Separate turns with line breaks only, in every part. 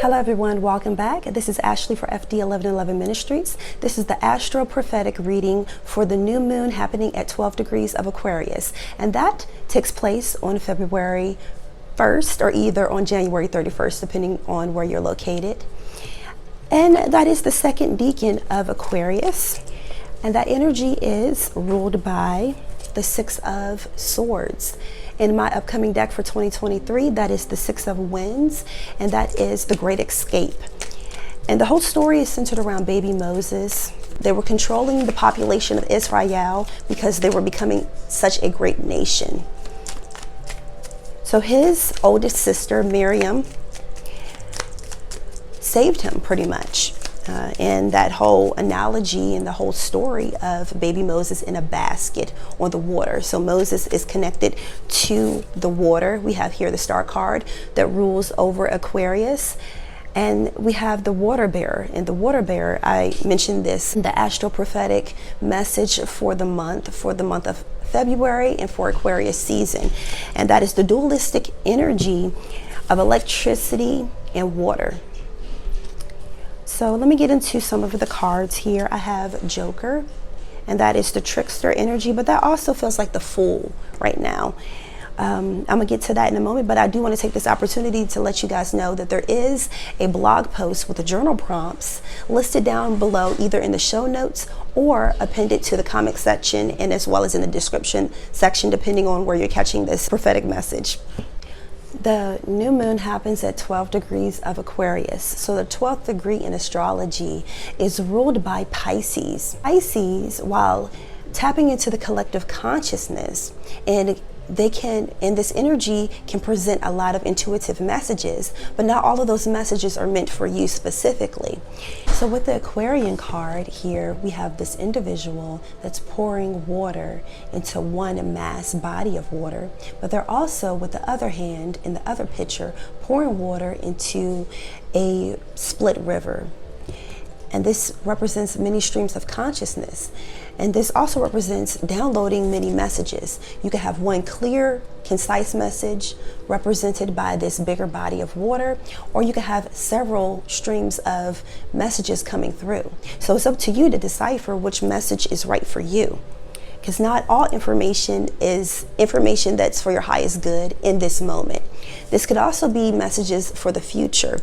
Hello everyone, welcome back. This is Ashley for FD 1111 Ministries. This is the Astro-Prophetic reading for the new moon happening at 12 degrees of Aquarius. And that takes place on February 1st or either on January 31st, depending on where you're located. And that is the second decan of Aquarius. And that energy is ruled by the Six of Swords. In my upcoming deck for 2023, that is the Six of Wands, and that is the Great Escape. And the whole story is centered around baby Moses. They were controlling the population of Israel because they were becoming such a great nation. So his oldest sister, Miriam, saved him pretty much. And that whole analogy and the whole story of baby Moses in a basket on the water. So Moses is connected to the water. We have here the star card that rules over Aquarius. And we have the water bearer. And the water bearer, I mentioned this, the Astro-Prophetic message for the month of February and for Aquarius season. And that is the dualistic energy of electricity and water. So let me get into some of the cards here. I have Joker, and that is the trickster energy, but that also feels like the Fool right now. I'm gonna get to that in a moment, but I do want to take this opportunity to let you guys know that there is a blog post with the journal prompts listed down below, either in the show notes or appended to the comment section, and as well as in the description section, depending on where you're catching this prophetic message. The new moon happens at 12 degrees of Aquarius. So the 12th degree in astrology is ruled by Pisces. Pisces, while tapping into the collective consciousness, and this energy can present a lot of intuitive messages, but not all of those messages are meant for you specifically. So with the Aquarian card here, we have this individual that's pouring water into one mass body of water, but they're also, with the other hand, in the other picture, pouring water into a split river. And this represents many streams of consciousness. And this also represents downloading many messages. You can have one clear, concise message represented by this bigger body of water, or you can have several streams of messages coming through. So it's up to you to decipher which message is right for you, because not all information is information that's for your highest good in this moment. This could also be messages for the future.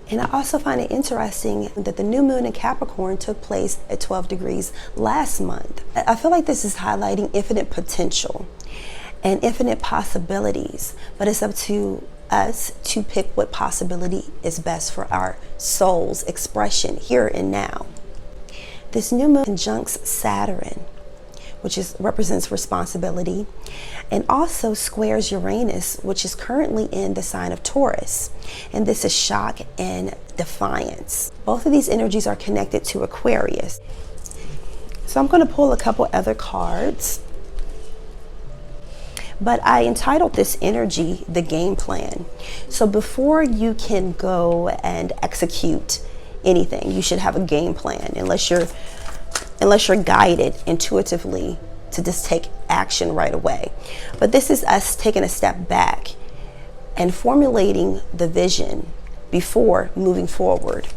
And I also find it interesting that the new moon in Capricorn took place at 12 degrees last month. I feel like this is highlighting infinite potential and infinite possibilities, but it's up to us to pick what possibility is best for our soul's expression here and now. This new moon conjuncts Saturn, which represents responsibility, and also squares Uranus, which is currently in the sign of Taurus. And this is shock and defiance. Both of these energies are connected to Aquarius. So I'm going to pull a couple other cards, but I entitled this energy the game plan. So before you can go and execute anything, you should have a game plan, unless you're guided intuitively to just take action right away. But this is us taking a step back and formulating the vision before moving forward.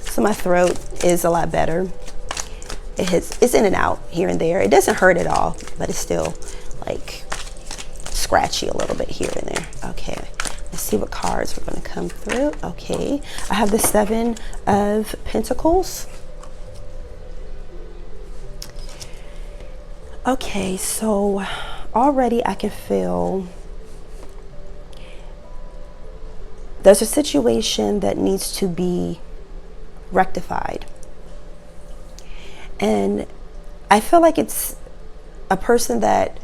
So my throat is a lot better. It's in and out here and there. It doesn't hurt at all, but it's still like scratchy a little bit here and there. Okay. Let's see what cards we're going to come through. Okay, I have the Seven of Pentacles. Okay, so already I can feel there's a situation that needs to be rectified. And I feel like it's a person that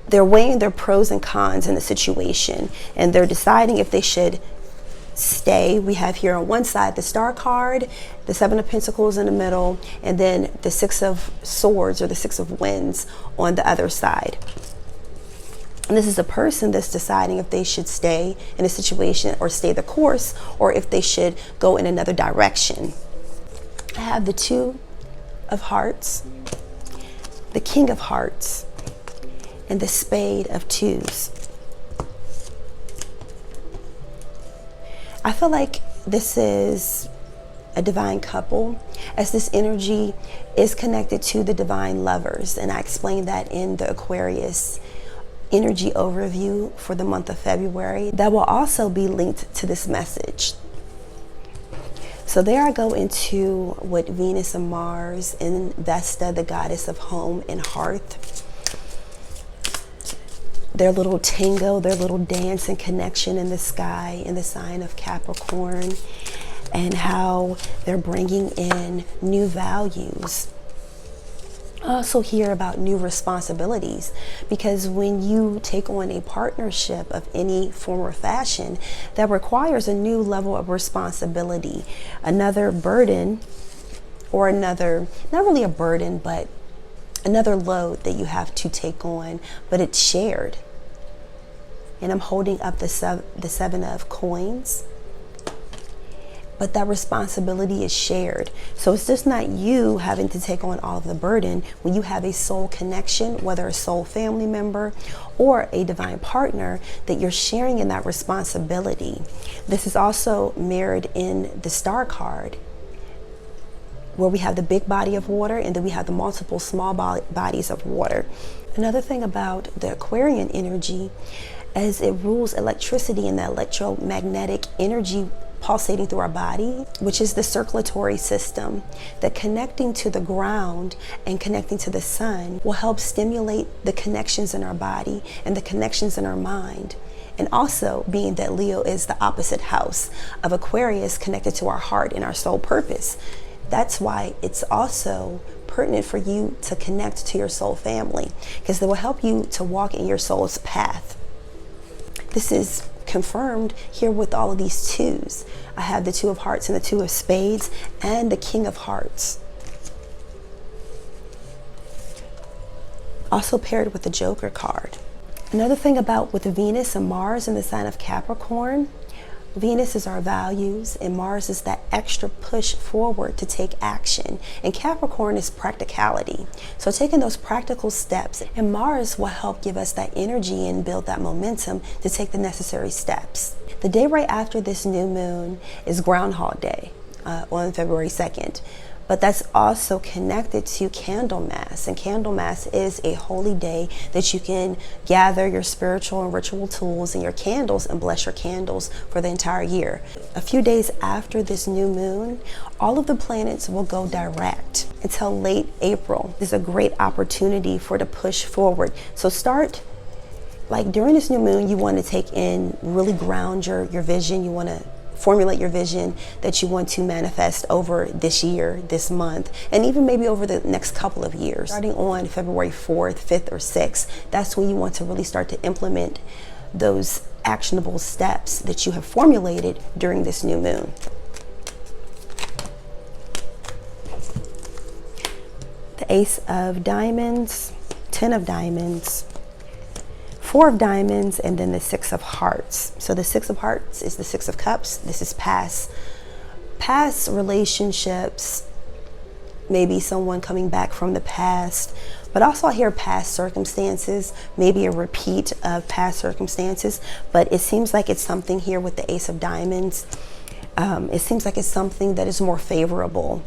they're weighing their pros and cons in the situation, and they're deciding if they should stay. We have here on one side the Star card, the Seven of Pentacles in the middle, and then the Six of Swords or the Six of Wands on the other side. And this is a person that's deciding if they should stay in a situation or stay the course, or if they should go in another direction. I have the Two of Hearts, the King of Hearts, and the Spade of Twos. I feel like this is a divine couple, as this energy is connected to the divine lovers, and I explained that in the Aquarius energy overview for the month of February. That will also be linked to this message. So there I go into what Venus and Mars and Vesta, the goddess of home and hearth, their little tango, their little dance and connection in the sky in the sign of Capricorn, and how they're bringing in new values. I also hear about new responsibilities, because when you take on a partnership of any form or fashion, that requires a new level of responsibility, another burden, or another, not really a burden, but another load that you have to take on, but it's shared. And I'm holding up the seven of coins. But that responsibility is shared. So it's just not you having to take on all of the burden. When you have a soul connection, whether a soul family member or a divine partner, that you're sharing in that responsibility. This is also mirrored in the star card, where we have the big body of water and then we have the multiple small bodies of water. Another thing about the Aquarian energy, as it rules electricity and the electromagnetic energy pulsating through our body, which is the circulatory system, that connecting to the ground and connecting to the sun will help stimulate the connections in our body and the connections in our mind. And also, being that Leo is the opposite house of Aquarius, connected to our heart and our soul purpose. That's why it's also pertinent for you to connect to your soul family, because they will help you to walk in your soul's path. This is confirmed here with all of these twos. I have the Two of Hearts and the Two of Spades and the King of Hearts. Also paired with the Joker card. Another thing about with Venus and Mars in the sign of Capricorn, Venus is our values and Mars is that extra push forward to take action, and Capricorn is practicality. So taking those practical steps, and Mars will help give us that energy and build that momentum to take the necessary steps. The day right after this new moon is Groundhog Day on February 2nd. But that's also connected to Candlemas, and Candlemas is a holy day that you can gather your spiritual and ritual tools and your candles and bless your candles for the entire year. A few days after this new moon, all of the planets will go direct until late April. This is a great opportunity for to push forward. So start, like during this new moon, you want to take in, really ground your vision. You want to formulate your vision that you want to manifest over this year, this month, and even maybe over the next couple of years. Starting on February 4th, 5th, or 6th, that's when you want to really start to implement those actionable steps that you have formulated during this new moon. The Ace of Diamonds, 10 of Diamonds, 4 of Diamonds, and then the 6 of Hearts. So the 6 of Hearts is the 6 of Cups. This is past relationships, maybe someone coming back from the past, but also I hear past circumstances, maybe a repeat of past circumstances, but it seems like it's something here with the Ace of Diamonds. It seems like it's something that is more favorable.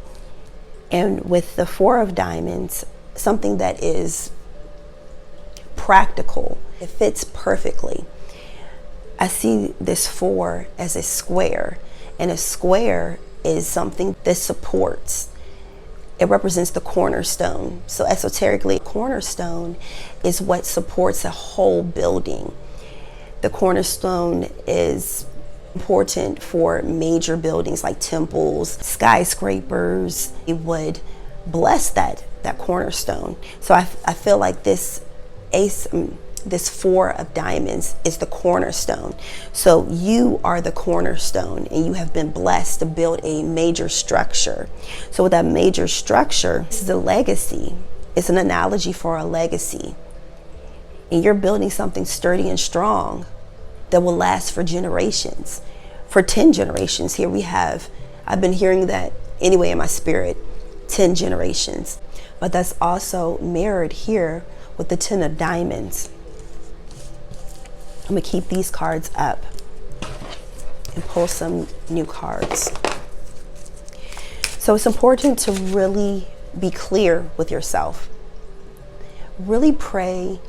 And with the 4 of Diamonds, something that is practical. It fits perfectly. I see this 4 as a square, and a square is something that supports. It represents the cornerstone. So esoterically, cornerstone is what supports a whole building. The cornerstone is important for major buildings like temples, skyscrapers. It would bless that cornerstone. So I feel like this 4 of Diamonds is the cornerstone. So you are the cornerstone, and you have been blessed to build a major structure. So with that major structure, this is a legacy. It's an analogy for a legacy. And you're building something sturdy and strong that will last for generations, for 10 generations. Here we have, I've been hearing that anyway in my spirit, 10 generations. But that's also mirrored here with the 10 of Diamonds. I'm gonna keep these cards up. and pull some new cards. So it's important to really be clear with yourself. Really pray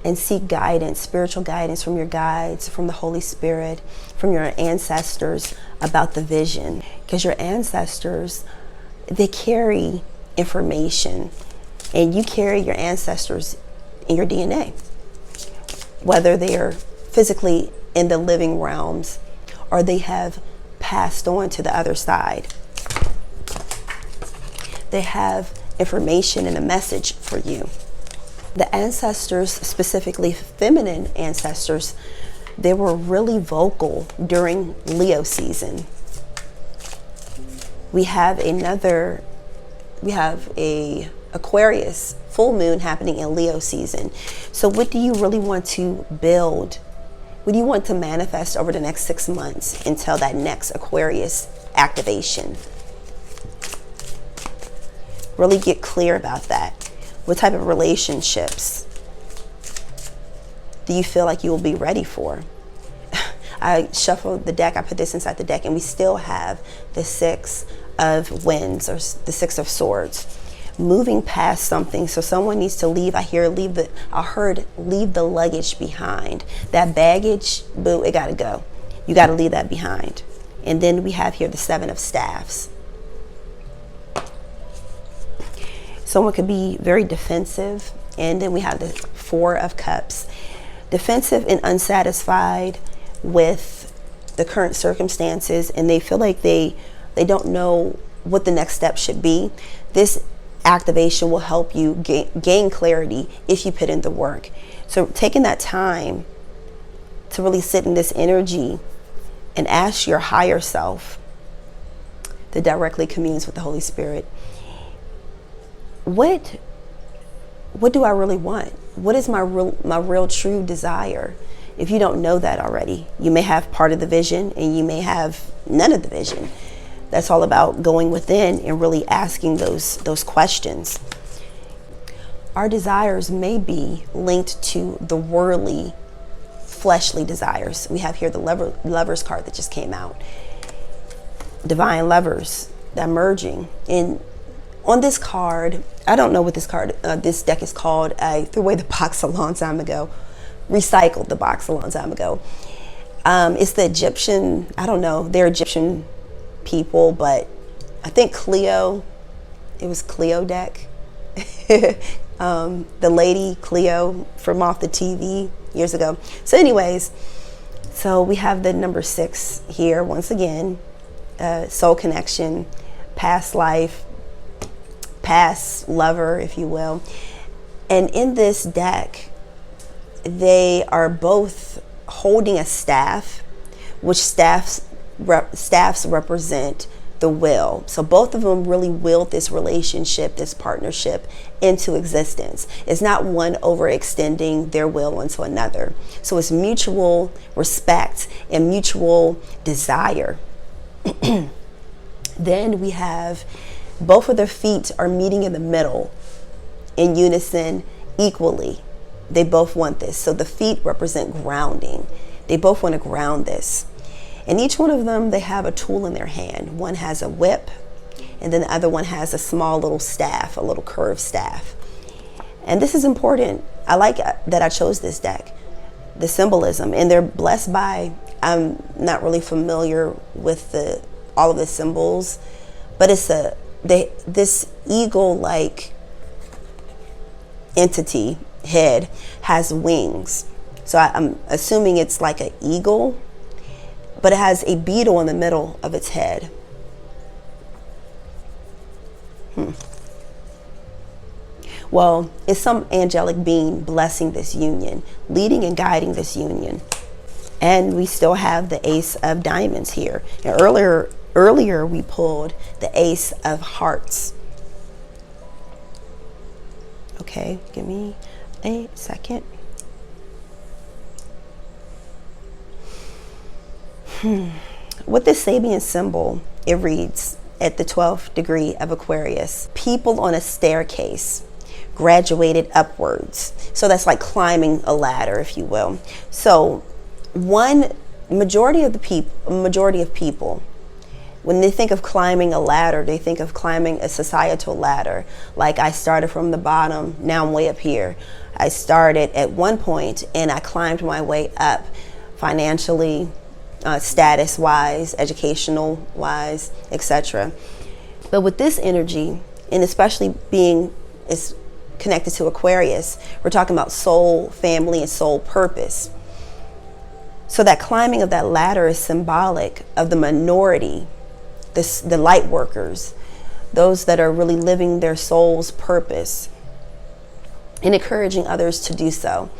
and seek guidance, spiritual guidance from your guides, from the Holy Spirit, from your ancestors about the vision. Because your ancestors, they carry information, and you carry your ancestors in your DNA, whether they are physically in the living realms or they have passed on to the other side. They have information and a message for you. The ancestors, specifically feminine ancestors, they were really vocal during Leo season. We have a Aquarius full moon happening in Leo season. So what do you really want to build? What do you want to manifest over the next 6 months until that next Aquarius activation? Really get clear about that. What type of relationships do you feel like you will be ready for? I shuffled the deck, I put this inside the deck, and we still have the 6 of Wands, or the 6 of Swords. Moving past something, so someone needs to leave. I heard leave the luggage behind. That baggage, boo, it gotta go. You gotta leave that behind. And then we have here the 7 of Staffs. Someone could be very defensive. And then we have the 4 of Cups. Defensive and unsatisfied with the current circumstances, and they feel like they don't know what the next step should be. This activation will help you gain clarity if you put in the work. So taking that time to really sit in this energy and ask your higher self that directly communes with the Holy Spirit, what do I really want? What is my real true desire? If you don't know that already, you may have part of the vision and you may have none of the vision. That's all about going within and really asking those questions. Our desires may be linked to the worldly, fleshly desires. We have here the Lovers card that just came out. Divine Lovers, that merging. And on this card, I don't know what this deck is called. I threw away the box a long time ago. Recycled the box a long time ago. It's the Egyptian, I don't know, they're Egyptian people, but I think Cleo, it was Cleo deck. The lady Cleo from off the TV years ago. So anyways, so we have the number 6 here once again, soul connection, past life, past lover, if you will. And in this deck, they are both holding a staff, which staffs represent the will. So both of them really willed this relationship, this partnership into existence. It's not one overextending their will into another. So it's mutual respect and mutual desire. Then we have both of their feet are meeting in the middle in unison equally. They both want this. So the feet represent grounding. They both want to ground this. And each one of them, they have a tool in their hand. One has a whip, and then the other one has a small little staff, a little curved staff. And this is important. I like that I chose this deck, the symbolism. And they're blessed by, I'm not really familiar with all of the symbols, but it's this eagle-like entity head has wings. So I'm assuming it's like an eagle, but it has a beetle in the middle of its head. Well, it's some angelic being blessing this union, leading and guiding this union. And we still have the Ace of Diamonds here. And earlier we pulled the Ace of Hearts. Okay, give me a second. With this Sabian symbol, it reads, at the 12th degree of Aquarius, people on a staircase graduated upwards. So that's like climbing a ladder, if you will. So one majority of people, when they think of climbing a ladder, they think of climbing a societal ladder. Like, I started from the bottom, now I'm way up here. I started at one point and I climbed my way up financially, status-wise, educational-wise, etc. But with this energy, and especially being is connected to Aquarius, we're talking about soul, family, and soul purpose. So that climbing of that ladder is symbolic of the minority, the light workers, those that are really living their soul's purpose and encouraging others to do so.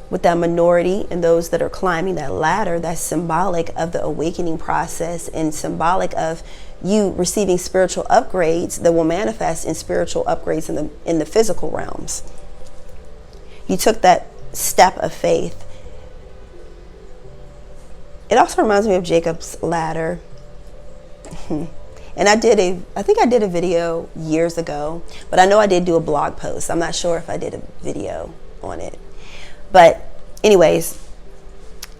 With that minority and those that are climbing that ladder, that's symbolic of the awakening process and symbolic of you receiving spiritual upgrades that will manifest in spiritual upgrades in the physical realms. You took that step of faith. It also reminds me of Jacob's ladder. And I think I did a video years ago, but I know I did do a blog post. I'm not sure if I did a video on it. But anyways,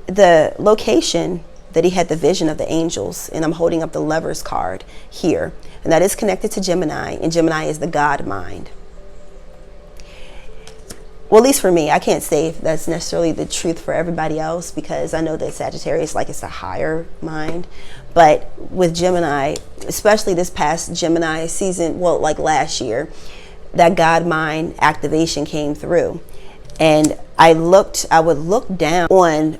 the location that he had the vision of the angels, and I'm holding up the Lovers card here, and that is connected to Gemini, and Gemini is the God mind. Well, at least for me, I can't say if that's necessarily the truth for everybody else, because I know that Sagittarius, like, it's a higher mind. But with Gemini, especially this past Gemini season, well, like last year, that God mind activation came through. And I would look down on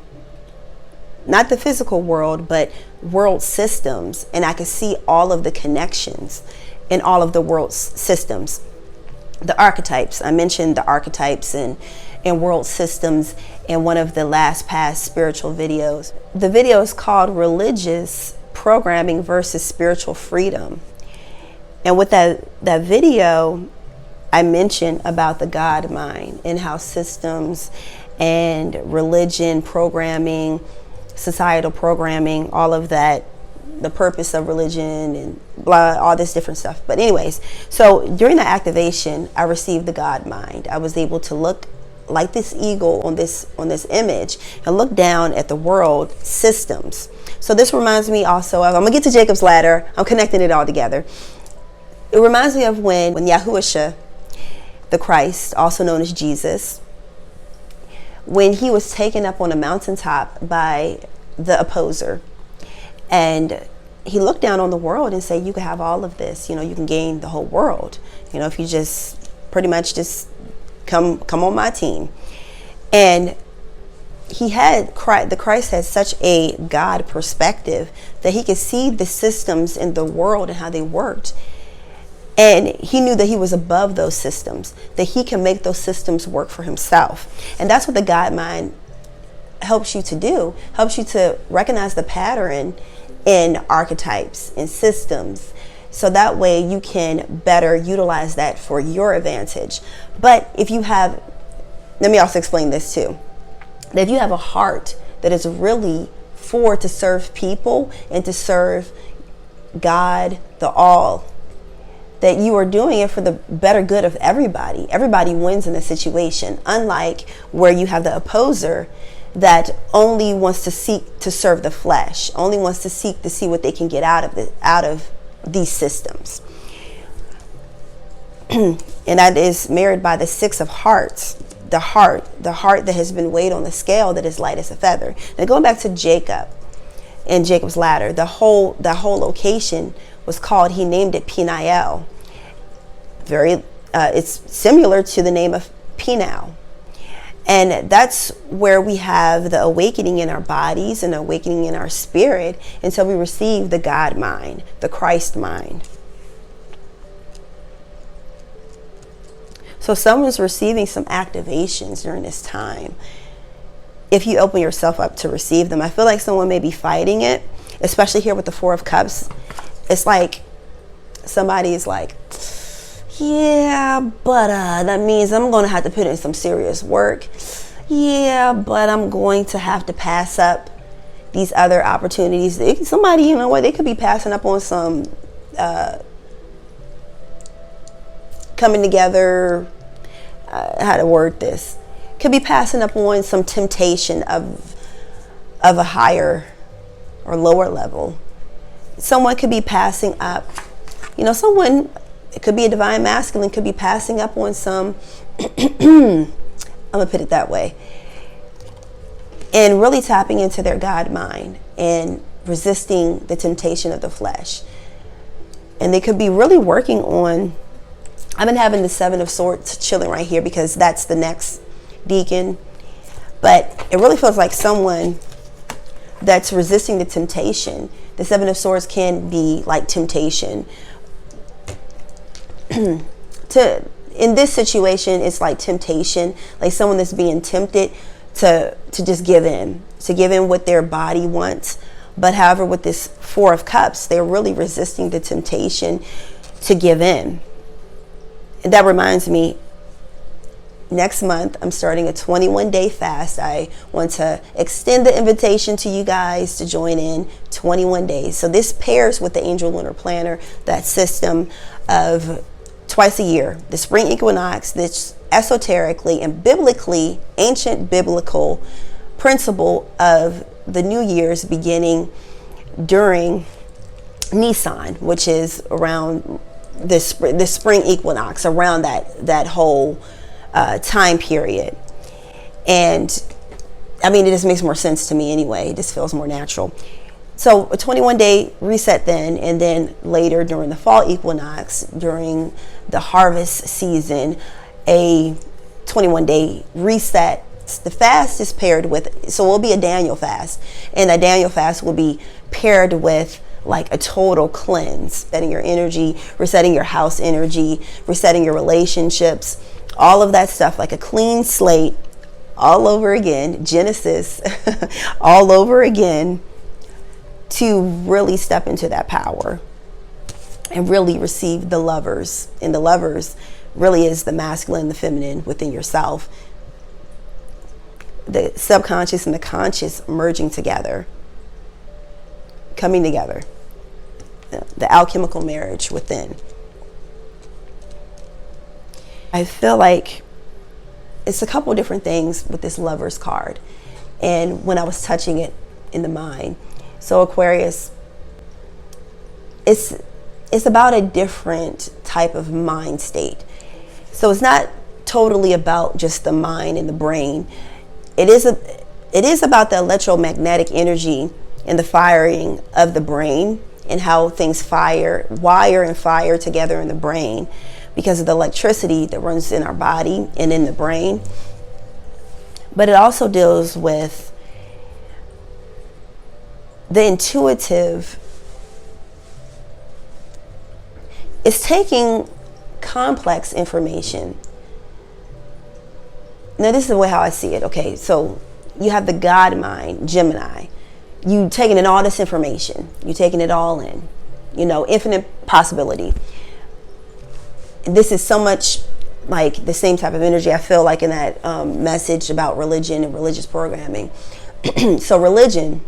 not the physical world, but world systems, and I could see all of the connections in all of the world systems. The archetypes, I mentioned the archetypes and world systems in one of the last past spiritual videos. The video is called Religious Programming versus Spiritual Freedom. And with that video, I mentioned about the God mind and how systems and religion programming, societal programming, all of that, the purpose of religion and blah, all this different stuff. But anyways, so during the activation, I received the God mind. I was able to look like this eagle on this image and look down at the world systems. So this reminds me also of, I'm gonna get to Jacob's ladder, I'm connecting it all together. It reminds me of when Yahushua, the Christ, also known as Jesus, when he was taken up on a mountaintop by the opposer, and he looked down on the world and said, you can have all of this, you know, you can gain the whole world, you know, if you just pretty much just come on my team. And the Christ had such a God perspective that he could see the systems in the world and how they worked. And he knew that he was above those systems, that he can make those systems work for himself. And that's what the God mind helps you to do, helps you to recognize the pattern in archetypes and systems. So that way you can better utilize that for your advantage. But if you have, let me also explain this too, that if you have a heart that is really to serve people and to serve God, the all, that you are doing it for the better good of everybody. Everybody wins in the situation, unlike where you have the opposer that only wants to seek to serve the flesh, only wants to seek to see what they can get out of these systems. And that is mirrored by the Six of Hearts, the heart that has been weighed on the scale that is light as a feather. Now going back to Jacob and Jacob's ladder, the whole location was called, he named it Peniel. It's similar to the name of Penal. And that's where we have the awakening in our bodies and awakening in our spirit until we receive the God mind, the Christ mind. So someone's receiving some activations during this time. If you open yourself up to receive them, I feel like someone may be fighting it, especially here with the Four of Cups. It's like somebody is like, yeah, but that means I'm going to have to put in some serious work. Yeah, but I'm going to have to pass up these other opportunities. Somebody, you know what, they could be passing up on some coming together, how to word this, could be passing up on some temptation of of a higher or lower level. Someone could be passing up, you know, someone, it could be a divine masculine, could be passing up on some, I'm gonna put it that way, and really tapping into their God mind and resisting the temptation of the flesh. And they could be really working on, I've been having the Seven of Swords chilling right here because that's the next decan. But it really feels like someone that's resisting the temptation. The Seven of Swords can be like temptation. In this situation, it's like temptation, like someone that's being tempted to just give in what their body wants. But however, with this Four of Cups, they're really resisting the temptation to give in. And that reminds me, next month, I'm starting a 21-day fast. I want to extend the invitation to you guys to join in 21 days. So this pairs with the Angel Lunar Planner, that system of twice a year, the spring equinox, this esoterically and biblically, ancient biblical principle of the New Year's beginning during Nisan, which is around the spring equinox, around that whole time period. And I mean, it just makes more sense to me anyway. It just feels more natural. So a 21-day reset then, and then later during the fall equinox, during the harvest season, a 21-day reset. The fast is paired with, so it will be a Daniel fast, and that Daniel fast will be paired with like a total cleanse, setting your energy, resetting your house energy, resetting your relationships, all of that stuff, like a clean slate all over again, Genesis all over again, to really step into that power and really receive the lovers. And the lovers really is the masculine and the feminine within yourself. The subconscious and the conscious merging together, coming together, the alchemical marriage within. I feel like it's a couple different things with this Lover's card, and when I was touching it in the mind. So Aquarius, it's about a different type of mind state. So it's not totally about just the mind and the brain. It is about the electromagnetic energy and the firing of the brain, and how things wire and fire together in the brain because of the electricity that runs in our body and in the brain. But it also deals with the intuitive. It's taking complex information. Now, this is the way how I see it. Okay, so you have the God mind, Gemini. You taking in all this information. You taking it all in. You know, infinite possibility. This is so much like the same type of energy I feel like in that message about religion and religious programming. So religion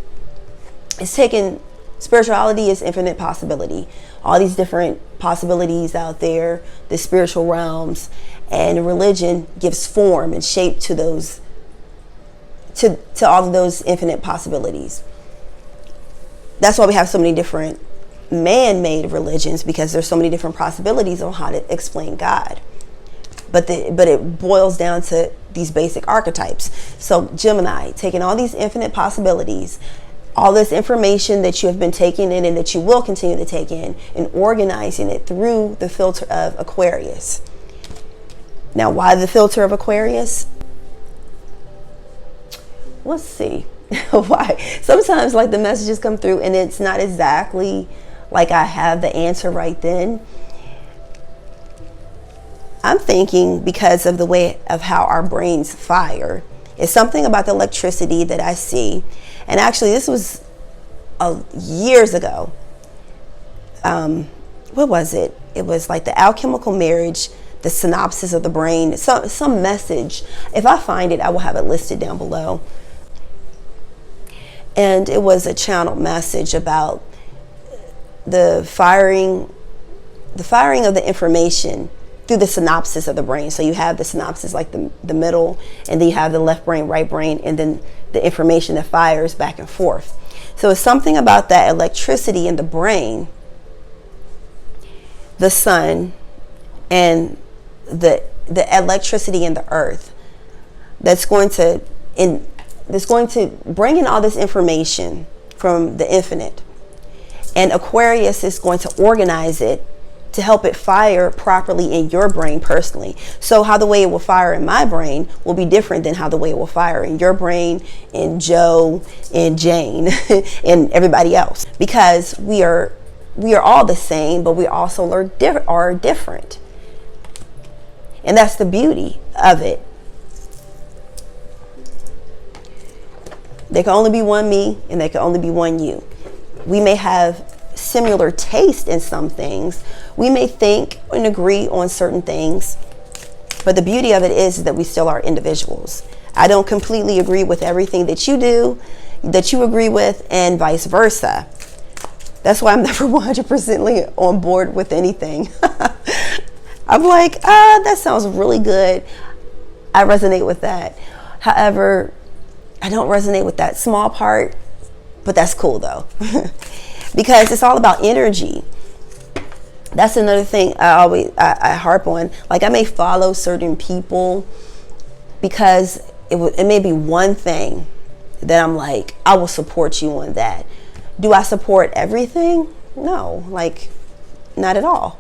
is taking, spirituality is infinite possibility. All these different possibilities out there, the spiritual realms. And religion gives form and shape to those, to all of those infinite possibilities. That's why we have so many different man-made religions, because there's so many different possibilities on how to explain God. But it boils down to these basic archetypes. So Gemini, taking all these infinite possibilities, all this information that you have been taking in and that you will continue to take in, and organizing it through the filter of Aquarius. Now, why the filter of Aquarius? Let's see. Why? Sometimes like the messages come through and it's not exactly like I have the answer right then. I'm thinking because of the way of how our brains fire. It's something about the electricity that I see. And actually this was years ago. What was it? It was like the alchemical marriage, the synopsis of the brain, some message. If I find it, I will have it listed down below. And it was a channeled message about the firing of the information through the synopsis of the brain. So you have the synopsis, like the middle, and then you have the left brain, right brain, and then the information that fires back and forth. So it's something about that electricity in the brain, the sun, and the electricity in the earth that's going to bring in all this information from the infinite. And Aquarius is going to organize it to help it fire properly in your brain personally. So how the way it will fire in my brain will be different than how the way it will fire in your brain, in Joe, and Jane, and everybody else. Because we are all the same, but we also are different. And that's the beauty of it. There can only be one me, and there can only be one you. We may have similar taste in some things. We may think and agree on certain things, but the beauty of it is that we still are individuals. I don't completely agree with everything that you do, that you agree with, and vice versa. That's why I'm never 100% on board with anything. I'm like, that sounds really good. I resonate with that. However, I don't resonate with that small part, but that's cool though. Because it's all about energy. That's another thing I harp on. Like, I may follow certain people because it may be one thing that I'm like, I will support you on that. Do I support everything? No, like, not at all.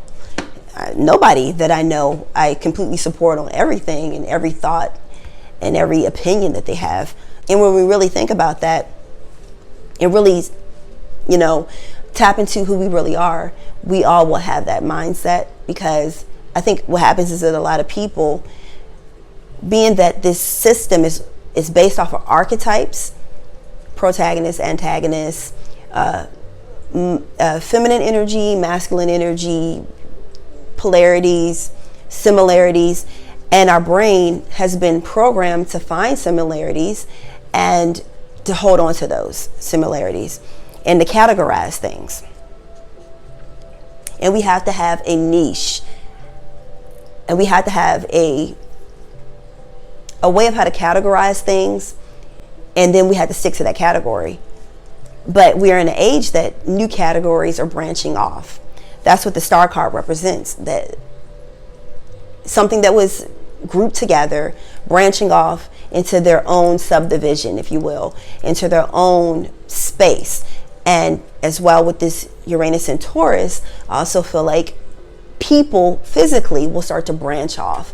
Nobody that I know I completely support on everything and every thought and every opinion that they have. And when we really think about that, it really, tap into who we really are, we all will have that mindset. Because I think what happens is that a lot of people, being that this system is based off of archetypes, protagonists, antagonists, feminine energy, masculine energy, polarities, similarities, and our brain has been programmed to find similarities and to hold on to those similarities and to categorize things. And we have to have a niche, and we have to have a way of how to categorize things, and then we have to stick to that category. But we are in an age that new categories are branching off. That's what the star card represents, that something that was grouped together, branching off into their own subdivision, if you will, into their own space. And as well with this Uranus and Taurus, I also feel like people physically will start to branch off.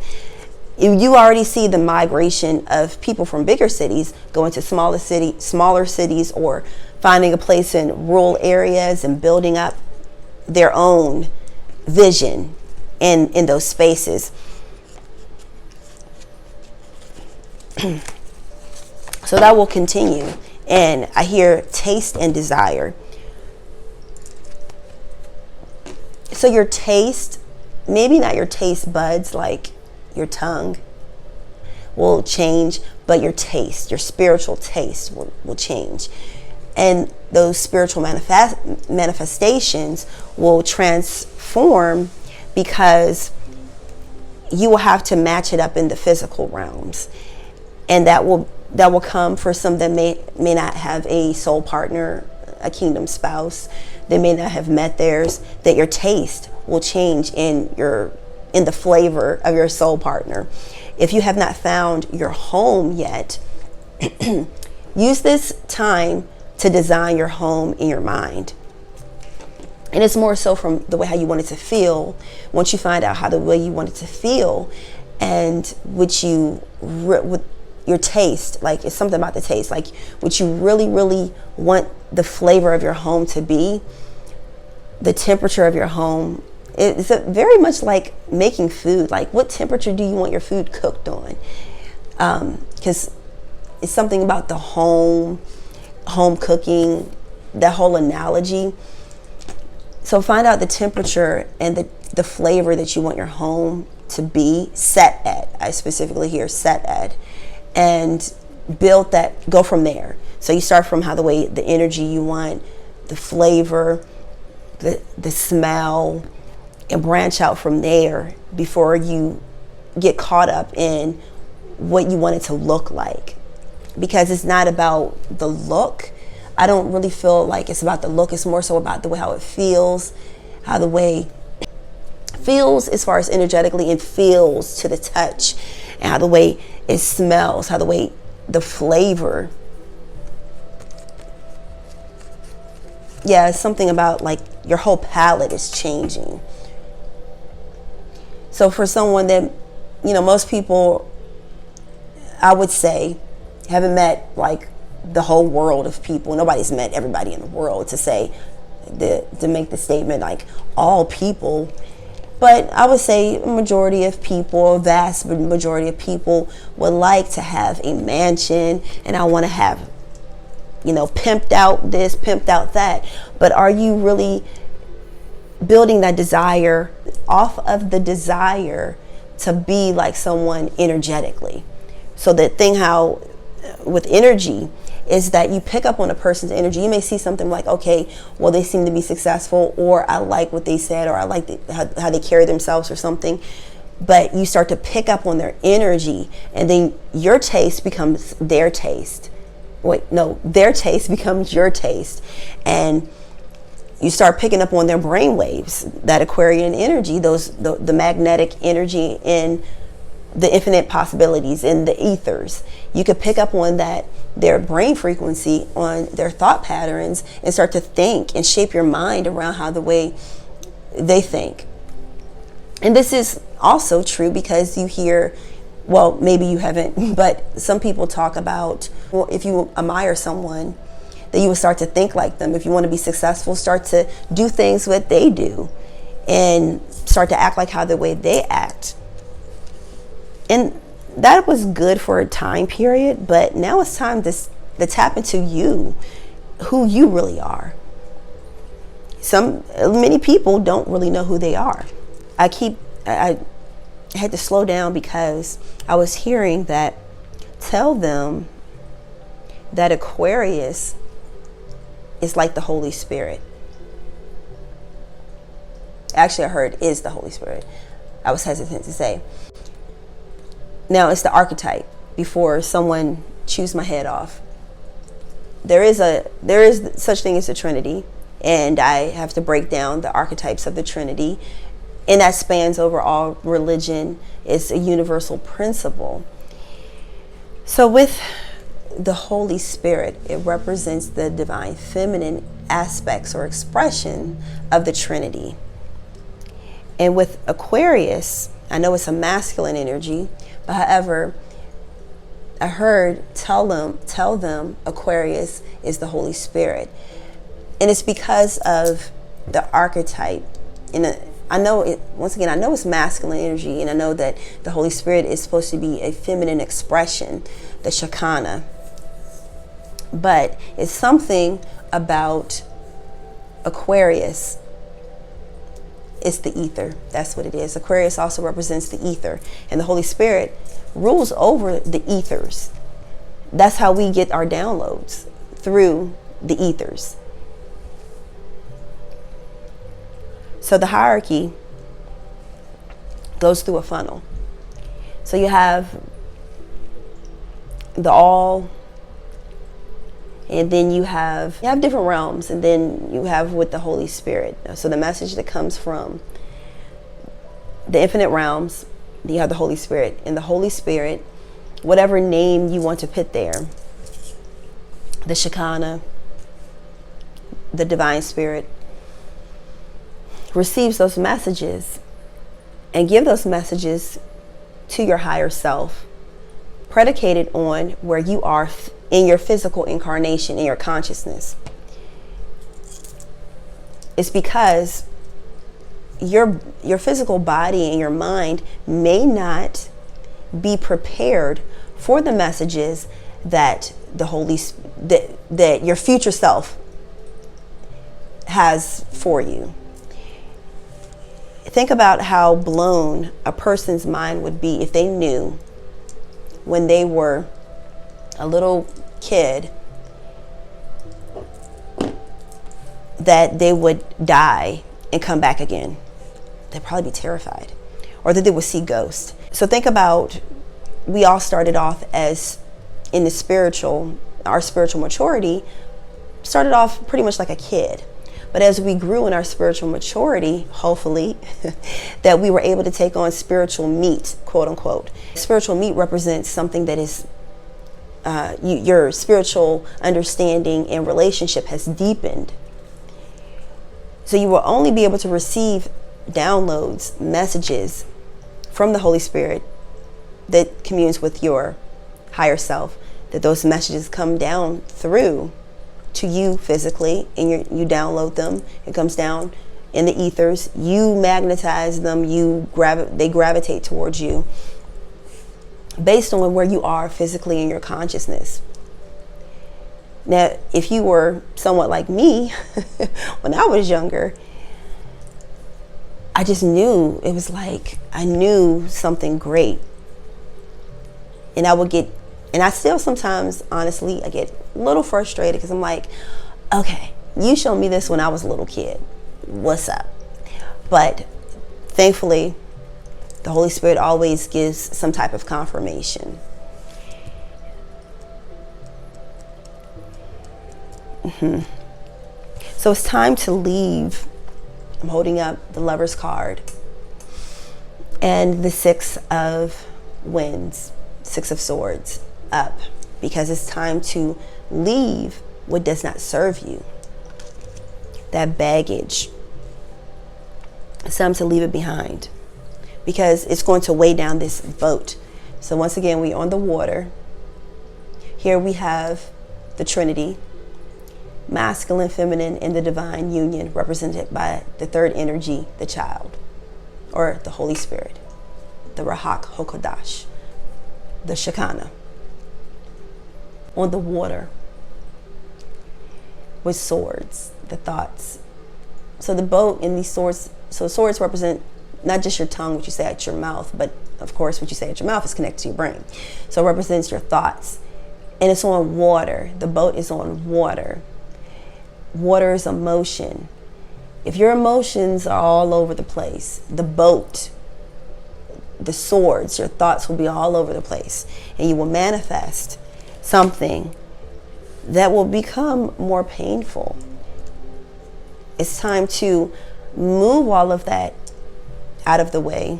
You already see the migration of people from bigger cities going to smaller cities, or finding a place in rural areas and building up their own vision in those spaces. So that will continue. And I hear taste and desire. So your taste, maybe not your taste buds like your tongue will change, but your taste, your spiritual taste will change. And those spiritual manifestations will transform, because you will have to match it up in the physical realms. And that will come for some that may not have a soul partner, a kingdom spouse. They may not have met theirs. That your taste will change in the flavor of your soul partner. If you have not found your home yet, use this time to design your home in your mind. And it's more so from the way how you want it to feel. Once you find out how the way you want it to feel, and with your taste, like it's something about the taste, like what you really, really want the flavor of your home to be, the temperature of your home. It's very much like making food. Like, what temperature do you want your food cooked on? Because it's something about the home cooking, that whole analogy. So find out the temperature and the flavor that you want your home to be set at. I specifically hear set at. And build that, go from there. So you start from the energy you want, the flavor, the smell, and branch out from there before you get caught up in what you want it to look like. Because it's not about the look. I don't really feel like it's about the look. It's more so about the way how it feels, how the way feels as far as energetically, and feels to the touch, and how the way it smells, how the way the flavor. Yeah, it's something about like your whole palette is changing. So for someone that, you know, most people, I would say, haven't met like the whole world of people. Nobody's met everybody in the world to say, to make the statement like all people. But I would say a majority of people, a vast majority of people would like to have a mansion, and I want to have, you know, pimped out this, pimped out that. But are you really building that desire off of the desire to be like someone energetically? So the thing how with energy is that you pick up on a person's energy. You may see something like, okay, well, they seem to be successful, or I like what they said, or I like how they carry themselves or something. But you start to pick up on their energy, and then your taste becomes their taste. Wait, no, their taste becomes your taste. And you start picking up on their brain waves, that Aquarian energy, the magnetic energy in the infinite possibilities in the ethers. You could pick up on that, their brain frequency, on their thought patterns, and start to think and shape your mind around how the way they think. And this is also true because you hear, well, maybe you haven't, but some people talk about, well, if you admire someone, that you will start to think like them. If you want to be successful, start to do things what they do and start to act like how the way they act. And that was good for a time period, but now it's time to tap into you, who you really are. Many people don't really know who they are. I had to slow down because I was hearing that, tell them that Aquarius is like the Holy Spirit. Actually, I heard is the Holy Spirit. I was hesitant to say. Now it's the archetype. Before someone chews my head off, there is such thing as a Trinity, and I have to break down the archetypes of the Trinity, and that spans over all religion. It's a universal principle. So with the Holy Spirit, it represents the divine feminine aspects or expression of the Trinity. And with Aquarius, I know it's a masculine energy, but however, I heard tell them Aquarius is the Holy Spirit. And it's because of the archetype. And I know it, once again, I know it's masculine energy, and I know that the Holy Spirit is supposed to be a feminine expression, the Shekinah. But it's something about Aquarius. It's the ether. That's what it is. Aquarius also represents the ether, and the Holy Spirit rules over the ethers. That's how we get our downloads, through the ethers. So the hierarchy goes through a funnel. So you have the all, and then you have different realms, and then you have with the Holy Spirit. So the message that comes from the infinite realms, you have the Holy Spirit. And the Holy Spirit, whatever name you want to put there, the Shekinah, the divine spirit, receives those messages and give those messages to your higher self, predicated on where you are in your physical incarnation, in your consciousness. It's because your physical body and your mind may not be prepared for the messages that that your future self has for you. Think about how blown a person's mind would be if they knew when they were a little kid that they would die and come back again. they'd probably be terrified, or that they would see ghosts. So think about, we all started off as in the spiritual, our spiritual maturity started off pretty much like a kid. But as we grew in our spiritual maturity, hopefully, that we were able to take on spiritual meat, quote unquote. Spiritual meat represents something that is, your spiritual understanding and relationship has deepened. So you will only be able to receive downloads, messages from the Holy Spirit that communes with your higher self, that those messages come down through to you physically, and you download them. It comes down in the ethers. You magnetize them. They gravitate towards you based on where you are physically in your consciousness. Now, if you were somewhat like me, when I was younger, I just knew, it was like I knew something great, and I would get. And I still sometimes, honestly, I get a little frustrated because I'm like, okay, you showed me this when I was a little kid. What's up? But thankfully, the Holy Spirit always gives some type of confirmation. So it's time to leave. I'm holding up the Lover's card and the Six of Wands, Six of Swords. Up, because it's time to leave what does not serve you, that baggage. It's time to leave it behind, because it's going to weigh down this boat. So once again, we're on the water. Here we have the Trinity, masculine, feminine, and the divine union, represented by the third energy, the child, or the Holy Spirit, the Ruach HaKodesh, the Shekinah. On the water with swords, the thoughts. So the boat and these swords, so swords represent not just your tongue, what you say at your mouth, but of course what you say at your mouth is connected to your brain. So it represents your thoughts. And it's on water. The boat is on water. Water is emotion. If your emotions are all over the place, the boat, the swords, your thoughts will be all over the place, and you will manifest something that will become more painful. It's time to move all of that out of the way,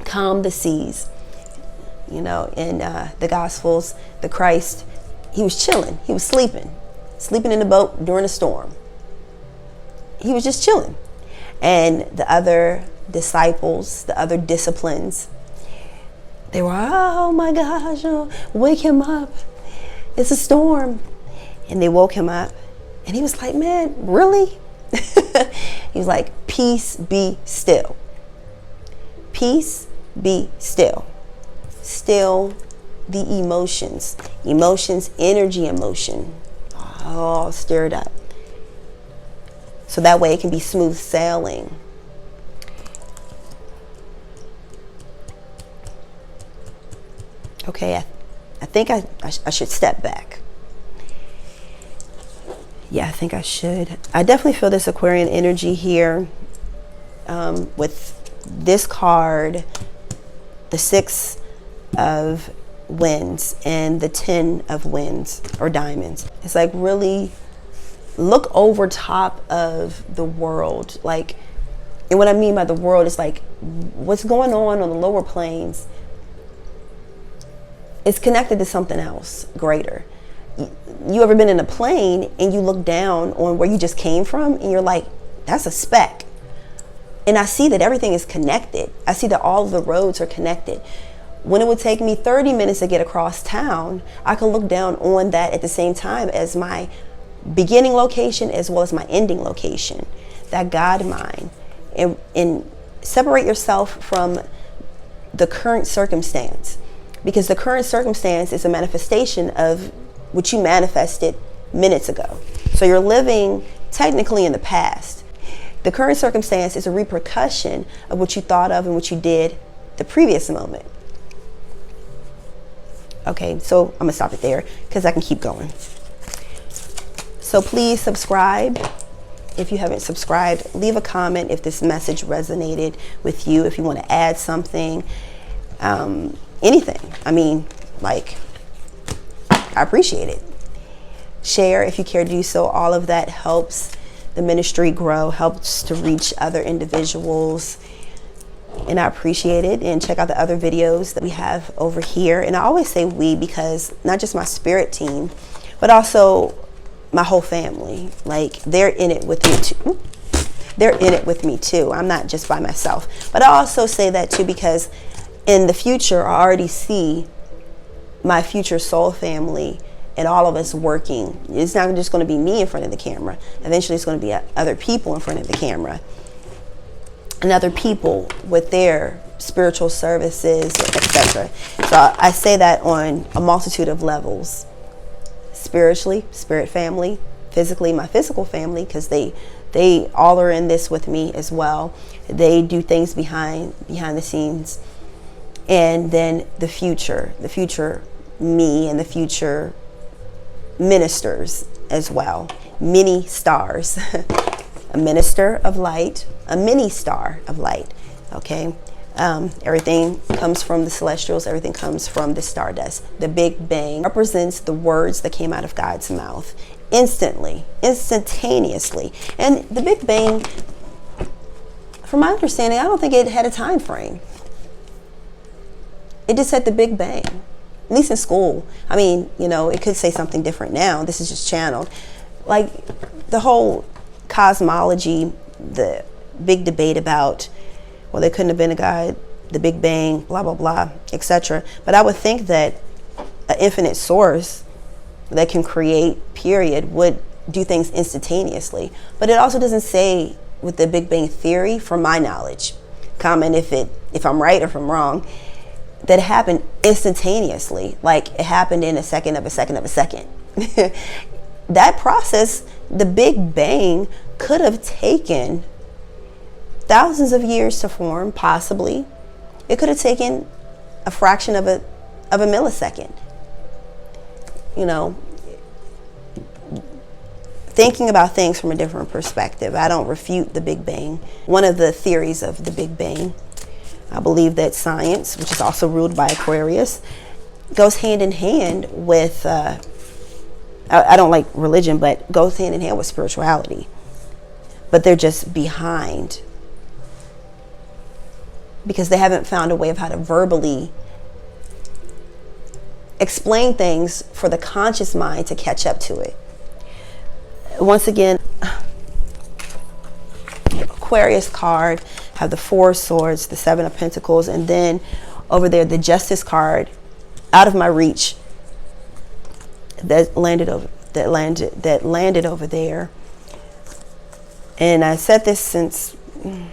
calm the seas. You know, in the Gospels, the Christ, he was chilling, he was sleeping in the boat during a storm. He was just chilling. And the other disciples, the other disciplines, they were, oh my gosh, wake him up. It's a storm. And they woke him up. And he was like, man, really? He was like, peace, be still. Peace, be still. Still the emotions. Emotions, energy, emotion. All stirred up. So that way it can be smooth sailing. Okay, I think I should step back. Yeah, I think I should. I definitely feel this Aquarian energy here with this card, the Six of Wands and the 10 of Wands or diamonds. It's like really look over top of the world. Like, and what I mean by the world is like what's going on the lower planes. It's connected to something else greater. You ever been in a plane and you look down on where you just came from and you're like, that's a speck. And I see that everything is connected. I see that all of the roads are connected. When it would take me 30 minutes to get across town, I can look down on that at the same time as my beginning location as well as my ending location, that God mind. And separate yourself from the current circumstance, because the current circumstance is a manifestation of what you manifested minutes ago. So you're living technically in the past. The current circumstance is a repercussion of what you thought of and what you did the previous moment. Okay, so I'm gonna stop it there because I can keep going. So please subscribe If you haven't subscribed, leave a comment if this message resonated with you, if you want to add something, anything. I mean, like, I appreciate it. Share if you care to do so. All of that helps the ministry grow, helps to reach other individuals, and I appreciate it. And check out the other videos that we have over here. And I always say we because not just my spirit team, but also my whole family. Like, they're in it with me too. They're in it with me too. I'm not just by myself. But I also say that too because in the future, I already see my future soul family and all of us working. It's not just going to be me in front of the camera. Eventually it's going to be other people in front of the camera, and other people with their spiritual services, etc. So I say that on a multitude of levels. Spiritually, spirit family; physically, my physical family, because they all are in this with me as well. They do things behind the scenes. And then the future me and the future ministers as well. Many stars. A minister of light, a mini star of light. Okay. Everything comes from the celestials. Everything comes from the stardust. The Big Bang represents the words that came out of God's mouth instantly, instantaneously. And the Big Bang, from my understanding, I don't think it had a time frame. It just said the Big Bang, at least in school. I mean, you know, it could say something different now. This is just channeled. Like the whole cosmology, the big debate about, well, there couldn't have been a God, the Big Bang, blah, blah, blah, etc. But I would think that an infinite source that can create, period, would do things instantaneously. But it also doesn't say with the Big Bang theory, from my knowledge, comment if I'm right or if I'm wrong, that it happened instantaneously, like it happened in a second of a second of a second. That process, the Big Bang, could have taken thousands of years to form, possibly. It could have taken a fraction of a millisecond. You know, thinking about things from a different perspective. I don't refute the Big Bang. One of the theories of the Big Bang, I believe that science, which is also ruled by Aquarius, goes hand in hand with, I don't like religion, but goes hand in hand with spirituality. But they're just behind because they haven't found a way of how to verbally explain things for the conscious mind to catch up to it. Once again, Aquarius card, have the Four of Swords, the Seven of Pentacles, and then over there the Justice card, out of my reach, that landed over there. And I said this since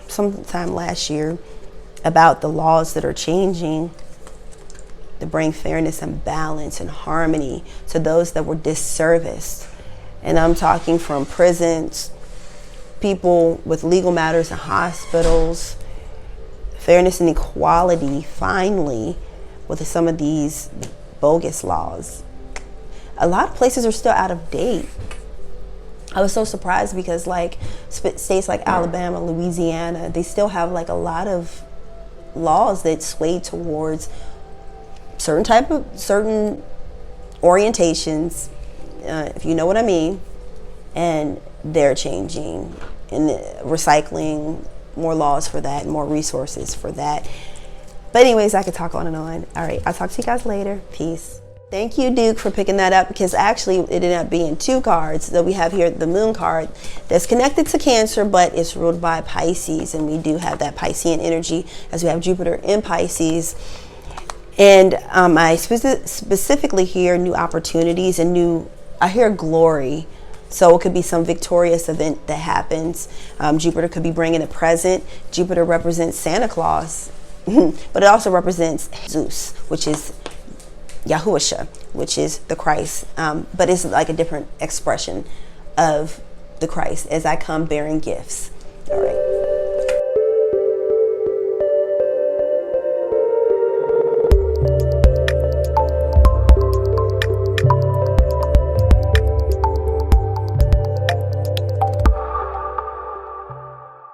sometime last year about the laws that are changing to bring fairness and balance and harmony to those that were disserviced. And I'm talking from prisons, people with legal matters in hospitals, fairness and equality, finally, with some of these bogus laws. A lot of places are still out of date. I was so surprised because like states like Alabama, Louisiana, they still have like a lot of laws that sway towards certain orientations, if you know what I mean, and they're changing and recycling, more laws for that, more resources for that. But anyways, I could talk on and on. All right, I'll talk to you guys later. Peace. Thank you, Duke, for picking that up, because actually it ended up being two cards that we have here. The Moon card that's connected to Cancer, but it's ruled by Pisces, and we do have that Piscean energy as we have Jupiter in Pisces. And I specifically hear new opportunities and I hear glory. So it could be some victorious event that happens. Jupiter could be bringing a present. Jupiter represents Santa Claus, but it also represents Zeus, which is Yahushua, which is the Christ, but it's like a different expression of the Christ, as I come bearing gifts. All right.